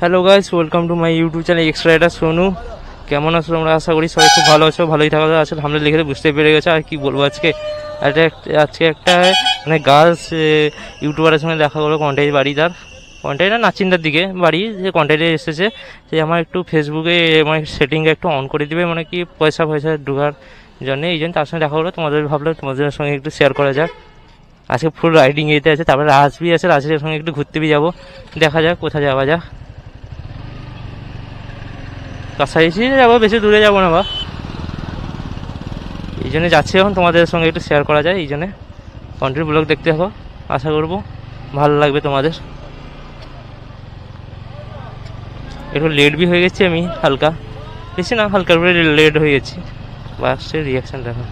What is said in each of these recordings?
Hello guys, welcome to my YouTube channel extra rider Sonu. কেমন আছো তোমরা? আশা করি সবাই খুব ভালো আছো, ভালোই থাকা আছে। আমরা লিখে বুঝতে পেরে গেছো আর কি বলবো। আজকে একটা মানে গার্লস ইউটিউবারের সঙ্গে দেখা করবো। কন্টাই বাড়ি, তার কন্টাই না নাচিন্দার দিকে বাড়ি, যে কন্টাইটে এসেছে যে আমার একটু ফেসবুকে মানে সেটিংটা একটু অন করে দিবে, মানে কি পয়সা ঢোকার জন্য। এই জন্য তার সঙ্গে দেখা করবো। তোমাদের ভাবলো তোমাদের সঙ্গে একটু শেয়ার করা যাক। আজকে ফুল রাইডিং এতে আছে, তারপরে রাজবি আছে, রাজের সঙ্গে একটু ঘুরতে যাবো। দেখা যাক কোথায় যাওয়া যাক। কাছাকাছি যাবো, বেশি দূরে যাবো না বা, এই জন্য যাচ্ছি এখন। তোমাদের সঙ্গে একটু শেয়ার করা যায়, এই জন্যে কন্টিনিউ ব্লগ দেখতে থাকো। আশা করবো ভালো লাগবে তোমাদের। একটু লেট বি হয়ে গেছি আমি, হালকা, বেশি না, হালকা করে লেট হয়ে গেছি। বাসের রিয়াকশান দেখো।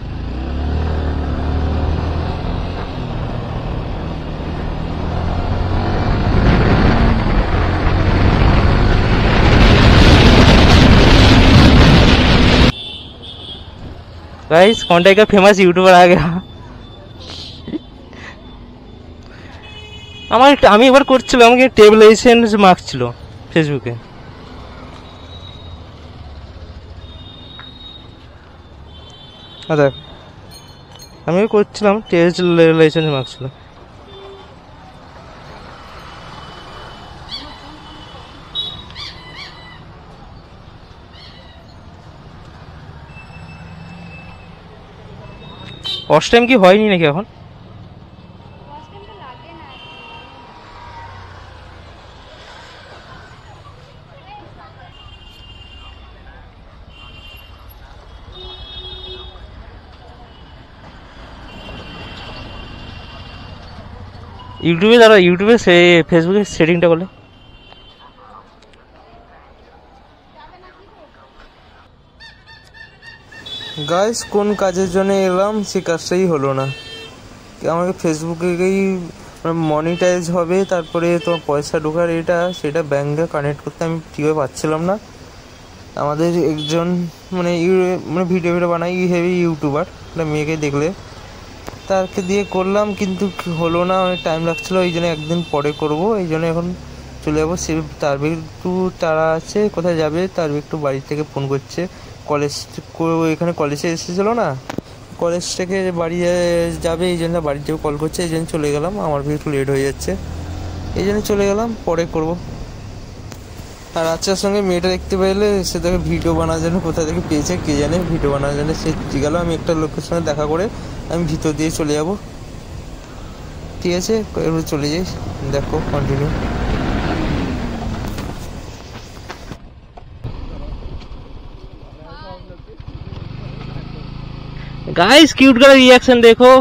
गाइस कॉन्टेक्ट का फेमस यूट्यूबर आ गया। আমি একবার করছিলাম, আমাকে টেবলেশন মার্কস ছিল ফেসবুকে। আচ্ছা, আমি করছিলাম টেবলেশন মার্কস ছিল। ফার্স্ট টাইম কি হয়নি নাকি এখন? ইউটিউবে দাঁড়া, ইউটিউবে সে ফেসবুকে সেটিংটা করলে। গাইস কোন কাজের জন্য এলাম সে কাজটাই হলো না। আমাকে ফেসবুকেই মনিটাইজ হবে, তারপরে তোমার পয়সা ঢোকার এটা সেটা ব্যাঙ্কে কানেক্ট করতে আমি ঠিকভাবে পাচ্ছিলাম না। আমাদের একজন মানে ভিডিও বানাই হেভি ইউটিউবার, একটা মেয়েকে দেখলে তাকে দিয়ে করলাম, কিন্তু হলো না, অনেক টাইম লাগছিলো। এই জন্য একদিন পরে করবো, এই জন্য এখন চলে যাবো। সে তার একটু তারা আছে, কোথায় যাবে তার একটু বাড়ি থেকে ফোন করছে। কলেজ এখানে কলেজে এসেছিলো না, কলেজ থেকে বাড়ি যাবে, এই জন্য বাড়ির থেকে কল করছে, এই জন্য চলে গেলাম। আমার একটু লেট হয়ে যাচ্ছে, এই জন্য চলে গেলাম, পরে করবো। আর আচ্ছার সঙ্গে মেয়েটা দেখতে পেলে, সে তাকে ভিডিও বানানোর জন্য কোথা থেকে পেয়েছে কে জানে, ভিডিও বানানোর জন্য সে গেল। আমি একটা লোকের সঙ্গে দেখা করে আমি ভিতর দিয়ে চলে যাব। ঠিক আছে, এবার চলে যাই, দেখো কন্টিনিউ। गाइस क्यूट का रिएक्शन देखो।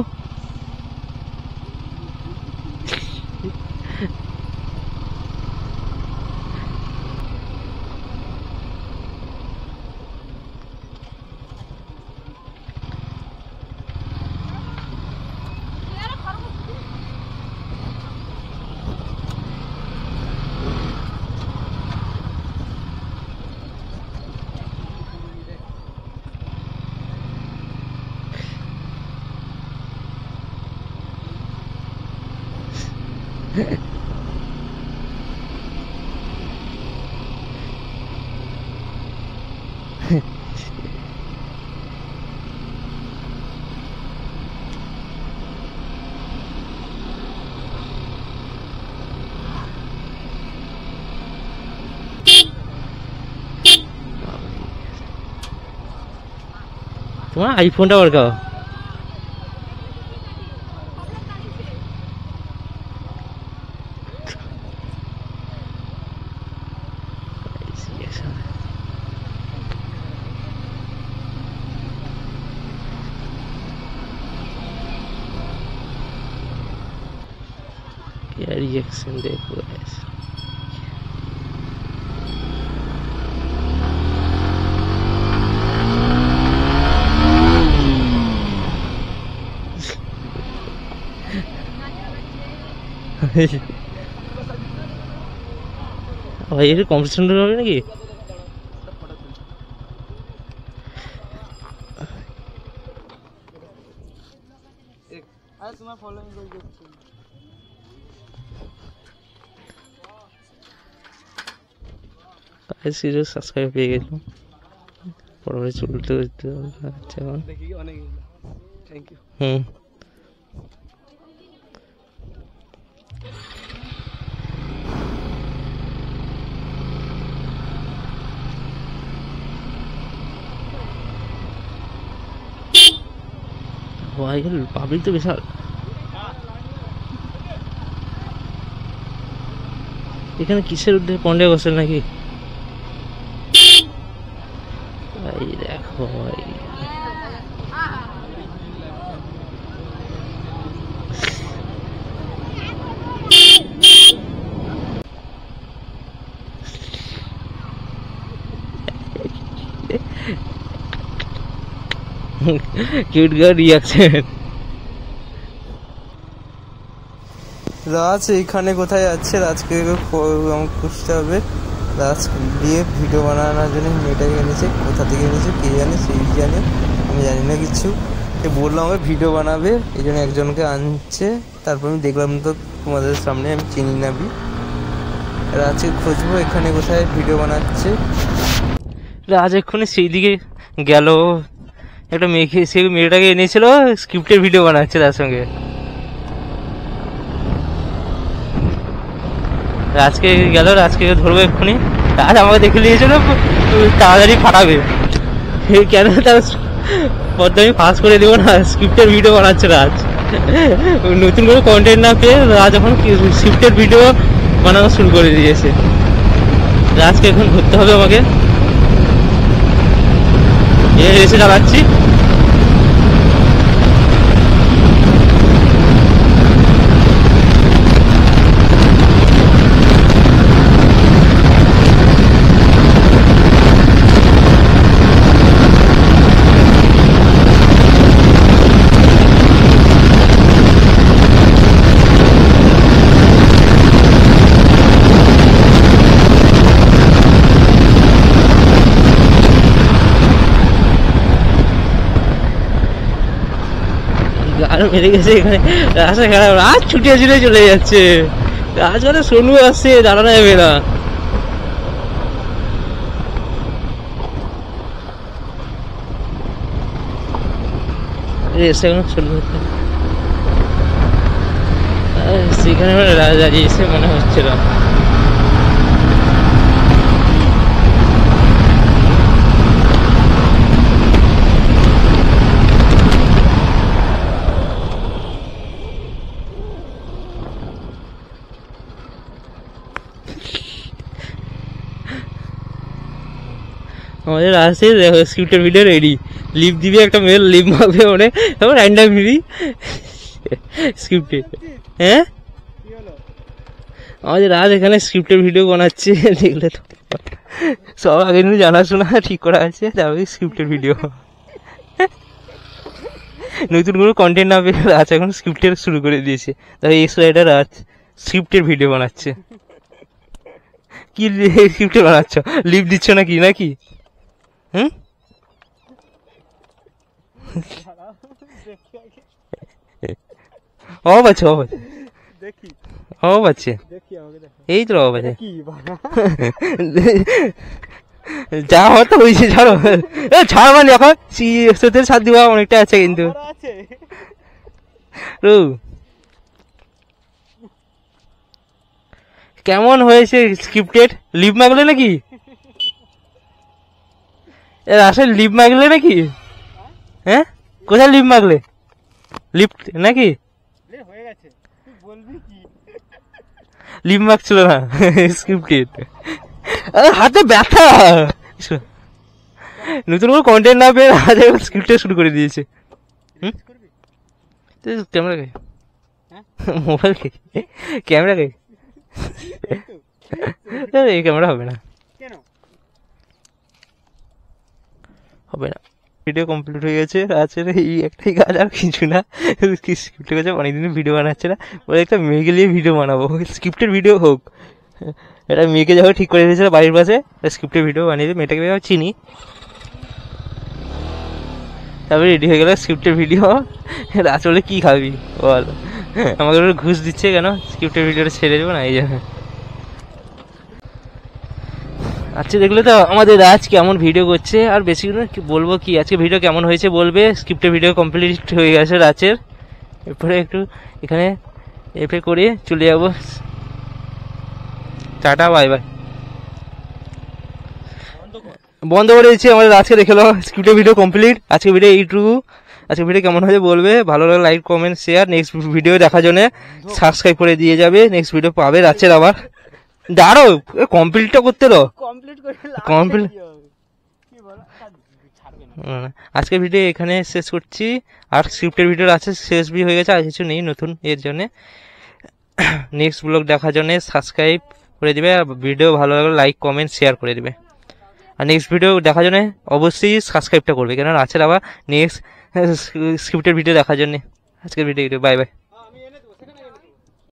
तुम्हारा आईफोन टा वर्क क्या रिएक्शन देखो ऐसा। ভাই এর কম্পিটিশন হবে নাকি? তোমার ফলোইং করে দিচ্ছি। সিরিয়াস সাবস্ক্রাইব পেয়ে গেলাম, পরে চলতে হচ্ছে। আচ্ছা হুম পাবলিক তো বিশাল। এখানে কিসের উদ্দেশ্যে পন্ডে বসেন নাকি? ভাই দেখো ভাই, কিউট গার্ল রিয়াকশন। রাজ এইখানে কোথায় যাচ্ছে? রাজকে আমাকে খুঁজতে হবে। রাজ দিয়ে ভিডিও বানানোর জন্য মেয়েটাকে এনেছে, কোথা থেকে এনেছে কে জানে, সেই জানে, আমি জানি না কিছু। বললাম আমাকে ভিডিও বানাবে, এই জন্য একজনকে আনছে। তারপর আমি দেখলাম তো তোমাদের সামনে, আমি চিনি না বি। রাজকে খুঁজবো এখানে কোথায় ভিডিও বানাচ্ছে। রাজ এক্ষুনি সেই দিকে গেল, একটা মেয়েকে, সেই মেয়েটাকে এনেছিল, স্ক্রিপ্টের ভিডিও বানাচ্ছে তার সঙ্গে। রাজকে গেল, রাজকে ধরবো এক্ষুনি। রাজ আমাকে দেখে নিয়েছিল, তাড়াতাড়ি ফাটাবে কেন, তার পদ্মা আমি ফাঁস করে দেবো না। স্ক্রিপ্টের ভিডিও বানাচ্ছে রাজ, নতুন করে কন্টেন্ট না পেয়ে রাজ এখন স্ক্রিপ্টের ভিডিও বানানো শুরু করে দিয়েছে। রাজকে এখন ধরতে হবে আমাকে, এসে চালাচ্ছি। আরো মেরে গেছে এখানে, রাস্তা খারাপ। রাজ ছুটিয়ে ছুটে চলে যাচ্ছে, রাজ মানে সোনু আসছে, দাঁড়ানো যাবে না। সেখানে রাজ দাঁড়িয়ে এসে মনে হচ্ছে না। আমাদের আসছে দেখো, স্ক্রিপ্টের ভিডিও রেডি। লিপ দিবি একটা মেয়ের, লিপ মাখবে মানে, তারপর র্যান্ডাম ভিডি স্ক্রিপ্টে। হ্যাঁ আমাদের রাজ এখানে স্ক্রিপ্টের ভিডিও বানাচ্ছে, দেখলে তো সব আগে নিয়ে জানাশোনা ঠিক করা আছে, তারপরে স্ক্রিপ্টের ভিডিও। নতুন কোনো কন্টেন্ট না পেয়ে রাজ এখন স্ক্রিপ্টের শুরু করে দিয়েছে। তাই এক্স রাইডার রাজ স্ক্রিপ্টের ভিডিও বানাচ্ছে। কি স্ক্রিপ্টে বানাচ্ছ? লিপ দিচ্ছ নাকি নাকি? হুম অব আছে, অব আছে, অব আছে, এই তো অব আছে। যা হতো হয়েছে, ছাড়ো ছাড়, মানে এখন সত্যি সাথ দিবা অনেকটা আছে কিন্তু। কেমন হয়েছে স্ক্রিপ্টেড? লিপ মাগলে নাকি? আসলে লিপ মাগলে নাকি? হ্যাঁ কোথায় লিপ মাগলে? লিপ নাকি লিপ মাগছিল না স্ক্রিপ্টেড? হাতে ব্যথা, নতুন কোনো কন্টেন্ট না পেয়ে হাতে স্ক্রিপ্টে শুরু করে দিয়েছে। ক্যামেরা কে, মোবাইল কে, ক্যামেরা কে, এই ক্যামেরা হবে না, হবে না। ভিডিও কমপ্লিট হয়ে গেছে। রাজের এই একটাই কাজ, আর কিছু না। স্ক্রিপ্টের কাছে অনেকদিন ভিডিও বানাচ্ছে না, বলে একটা মেয়েকে নিয়ে ভিডিও বানাবো, স্ক্রিপ্টের ভিডিও হোক। এটা মেয়েকে যখন ঠিক করে দিয়েছিল বাড়ির পাশে, স্ক্রিপ্টের ভিডিও বানিয়ে মেয়েটাকে চিনি। তারপরে রেডি হয়ে গেল স্ক্রিপ্টের ভিডিও। রাজ বলে কি খাবি বল, আমাকে ঘুষ দিচ্ছে কেন, স্ক্রিপ্টের ভিডিওটা ছেড়ে দেবো না এই জন্য। আচ্ছা দেখলে তো আমাদের রাজ কেমন ভিডিও করছে, আর বেশি বলবো কি, আজকে ভিডিও কেমন হয়েছে বলবে। স্ক্রিপ্টের ভিডিও কমপ্লিট হয়ে গেছে রাজের, এরপরে একটু এখানে এফে করে চলে যাবো। Tata bye bye. বন্ধ করে দিচ্ছি আমাদের রাজকে, দেখে লো স্ক্রিপ্টের ভিডিও কমপ্লিট। আজকে ভিডিও এইটুকু। আজকে ভিডিও কেমন হয়েছে বলবে, ভালো লাগলে like comment share. Next video দেখার জন্য সাবস্ক্রাইব করে দিয়ে যাবে, নেক্সট ভিডিও পাবে রাজের। আবার দাঁড়ো, কমপ্লিটটা করতে দাও। কমপ্লিট আজকের ভিডিও এখানে শেষ করছি। আর স্ক্রিপ্টের ভিডিও আছে, শেষ বি হয়ে গেছে, আর কিছু নেই নতুন এর জন্য। নেক্সট ব্লগ দেখার জন্য সাবস্ক্রাইব করে দিবে, আর ভিডিও ভালো লাগলে লাইক কমেন্ট শেয়ার করে দিবে। আর নেক্সট ভিডিও দেখার জন্য অবশ্যই সাবস্ক্রাইবটা করবে, কেন আছে আবার নেক্সট স্ক্রিপ্টের ভিডিও দেখার জন্য। আজকের ভিডিও বাই বাই।